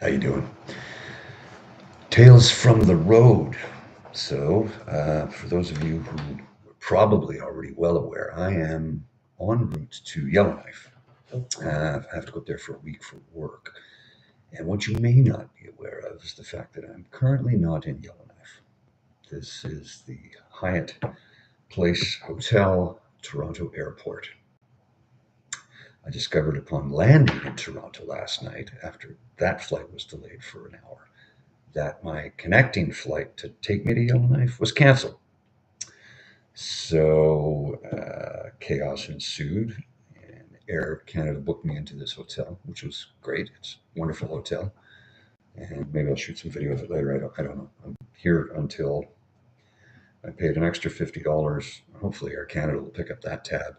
How you doing? Tales from the road. So, for those of you who are probably already well aware, I am en route to Yellowknife. I have to go up there for a week for work. And what you may not be aware of is the fact that I'm currently not in Yellowknife. This is the Hyatt Place Hotel, Toronto Airport. I discovered upon landing in Toronto last night, after that flight was delayed for an hour, that my connecting flight to take me to Yellowknife was canceled. So chaos ensued, and Air Canada booked me into this hotel, which was great. It's a wonderful hotel, and maybe I'll shoot some video of it later. I don't know. I'm here until I paid an extra $50. Hopefully, Air Canada will pick up that tab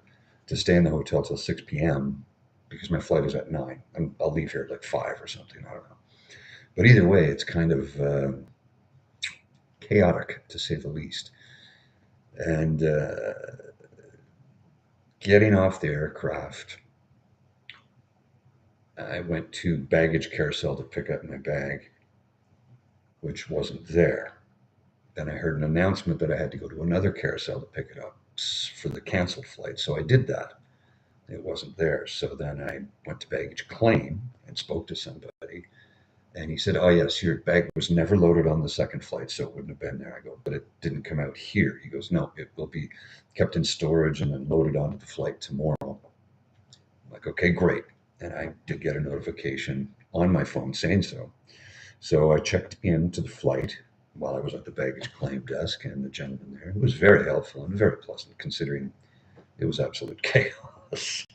to stay in the hotel till 6 p.m. because my flight is at 9. I'll leave here at like 5 or something. I don't know. But either way, it's kind of chaotic to say the least. And getting off the aircraft, I went to baggage carousel to pick up my bag, which wasn't there. Then I heard an announcement that I had to go to another carousel to pick it up for the canceled flight. So I did that. It wasn't there. So then I went to baggage claim and spoke to somebody. And he said, "Oh, yes, your bag was never loaded on the second flight, so it wouldn't have been there." I go, "But it didn't come out here." He goes, "No, it will be kept in storage and then loaded onto the flight tomorrow." I'm like, "Okay, great." And I did get a notification on my phone saying so. So I checked into the flight while I was at the baggage claim desk, and the gentleman there, who was very helpful and very pleasant, considering it was absolute chaos.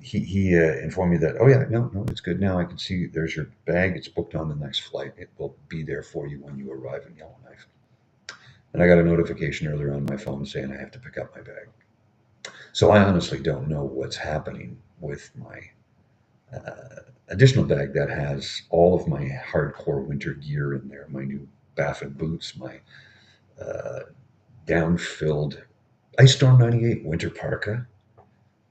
He informed me that, "Oh yeah, no, it's good now. I can see there's your bag. It's booked on the next flight. It will be there for you when you arrive in Yellowknife." And I got a notification earlier on my phone saying I have to pick up my bag. So I honestly don't know what's happening with my additional bag that has all of my hardcore winter gear in there, my new Baffin boots, my uh, down-filled Ice Storm 98 winter parka,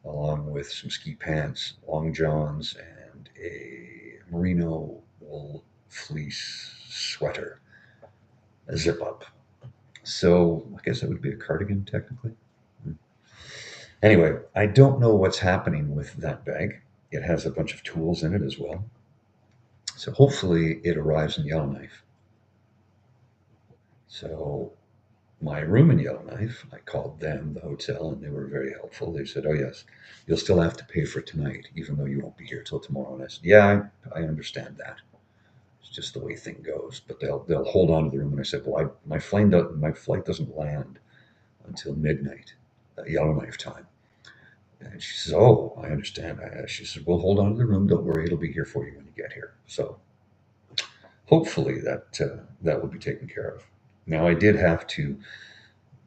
along with some ski pants, long johns, and a merino wool fleece sweater, a zip up. So I guess it would be a cardigan technically. Anyway, I don't know what's happening with that bag. It has a bunch of tools in it as well. So hopefully it arrives in Yellowknife. So my room in Yellowknife, I called them, the hotel, and they were very helpful. They said, "Oh yes, you'll still have to pay for tonight, even though you won't be here till tomorrow." And I said, "Yeah, I understand that. It's just the way thing goes." But they'll hold on to the room. And I said, "Well, my flight doesn't land until midnight, Yellowknife time." And she says, "Oh, I understand." She said, "We'll hold on to the room. Don't worry, it'll be here for you when you get here." So hopefully that will be taken care of. Now I did have to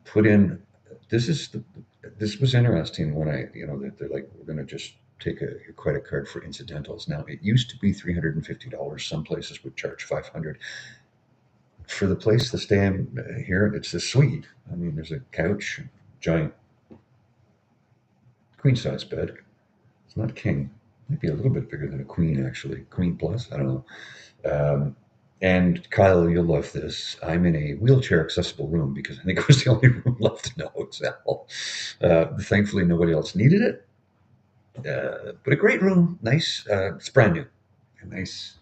put in. This is the, this was interesting when they're like, "We're going to just take your credit card for incidentals." Now it used to be $350. Some places would charge 500 for the place to stay in here. It's a suite. I mean, there's a couch, giant queen size bed. It's not king. Might be a little bit bigger than a queen, actually. Queen plus. I don't know. And Kyle, you'll love this. I'm in a wheelchair accessible room because I think it was the only room left in the hotel. Thankfully, nobody else needed it. But a great room. Nice. It's brand new. A nice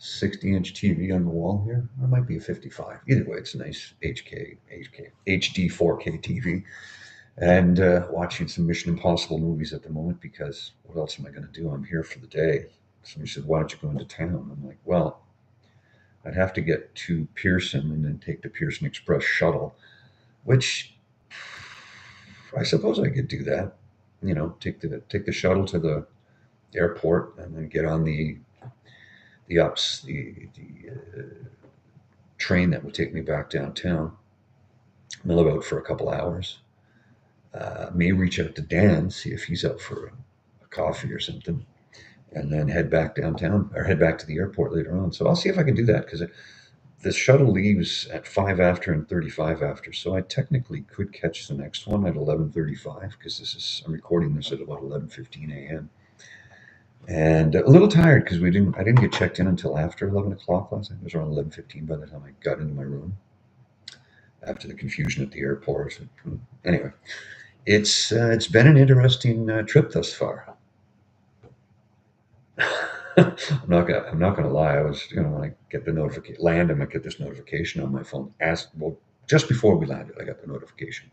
60-inch TV on the wall here. Or it might be a 55. Either way, it's a nice HD 4K TV. And watching some Mission Impossible movies at the moment because what else am I going to do? I'm here for the day. Somebody said, "Why don't you go into town?" I'm like, "Well, I'd have to get to Pearson and then take the Pearson Express shuttle, which I suppose I could do that. Take the shuttle to the airport and then get on the train that would take me back downtown. Mill about for a couple hours. May reach out to Dan, see if he's up for a coffee or something, and then head back downtown or head back to the airport later on. So I'll see if I can do that because the shuttle leaves at 5 after and 35 after. So I technically could catch the next one at 11:35 because I'm recording this at about 11:15 a.m. and a little tired because I didn't get checked in until after 11 o'clock last night. It was around 11:15 by the time I got into my room after the confusion at the airport. Anyway, it's been an interesting trip thus far. I'm not gonna lie. I was, when I get the notification land, and I get this notification on my phone. Just before we landed, I got the notification.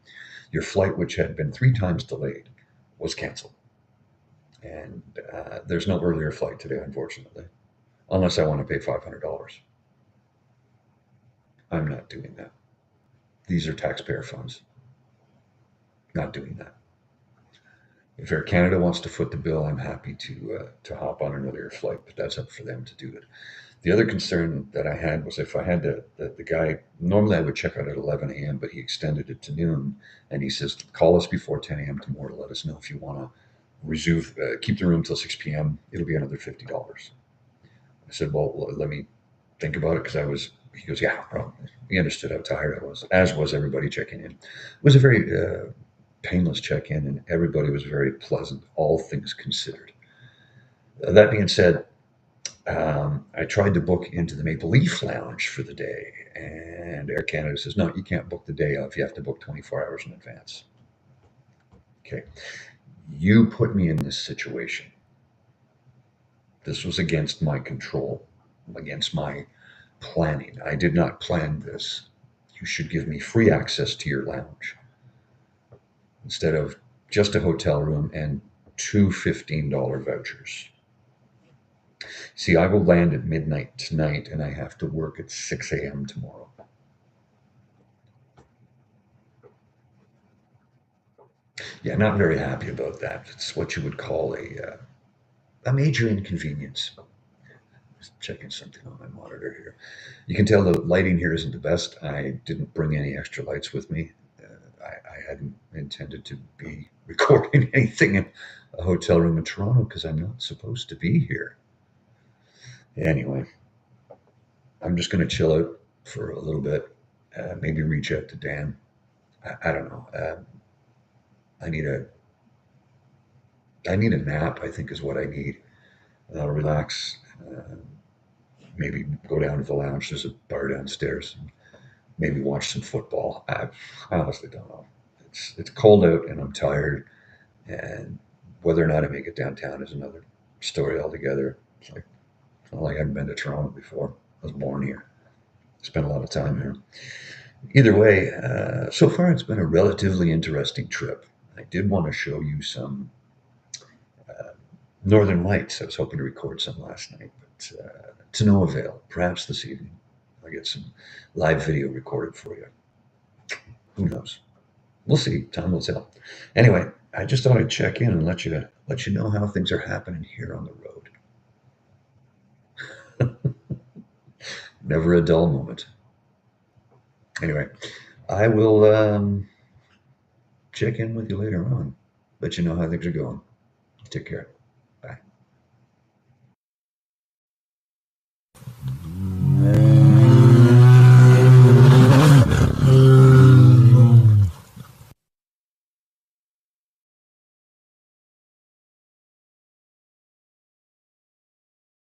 Your flight, which had been 3 times delayed, was canceled, and there's no earlier flight today, unfortunately, unless I want to pay $500. I'm not doing that. These are taxpayer funds. Not doing that. If Air Canada wants to foot the bill, I'm happy to hop on an earlier flight, but that's up for them to do it. The other concern that I had was if I had the guy, normally I would check out at 11 a.m., but he extended it to noon. And he says, call us before 10 a.m. tomorrow to let us know if you want to keep the room till 6 p.m. It'll be another $50. I said, well, let me think about it he goes, yeah, well, he understood how tired I was, as was everybody checking in. It was a very painless check in, and everybody was very pleasant, all things considered. That being said, I tried to book into the Maple Leaf Lounge for the day, and Air Canada says, no, you can't book the day of. You have to book 24 hours in advance. Okay. You put me in this situation. This was against my control, against my planning. I did not plan this. You should give me free access to your lounge instead of just a hotel room and two $15 vouchers. See, I will land at midnight tonight and I have to work at 6 a.m. tomorrow. Yeah, not very happy about that. It's what you would call a major inconvenience. Just checking something on my monitor here. You can tell the lighting here isn't the best. I didn't bring any extra lights with me. I hadn't intended to be recording anything in a hotel room in Toronto because I'm not supposed to be here. Anyway, I'm just going to chill out for a little bit. Maybe reach out to Dan. I don't know. I need a I need a nap. I think is what I need. Relax. Maybe go down to the lounge. There's a bar downstairs. Maybe watch some football. I honestly don't know. It's cold out and I'm tired. And whether or not I make it downtown is another story altogether. It's not like I haven't been to Toronto before. I was born here. Spent a lot of time here. Either way, so far it's been a relatively interesting trip. I did want to show you some uh, northern lights. I was hoping to record some last night, but to no avail. Perhaps this evening I'll get some live video recorded for you. Who knows? We'll see. Time will tell. Anyway, I just thought I'd check in and let you know how things are happening here on the road. Never a dull moment. Anyway, I will check in with you later on. Let you know how things are going. Take care.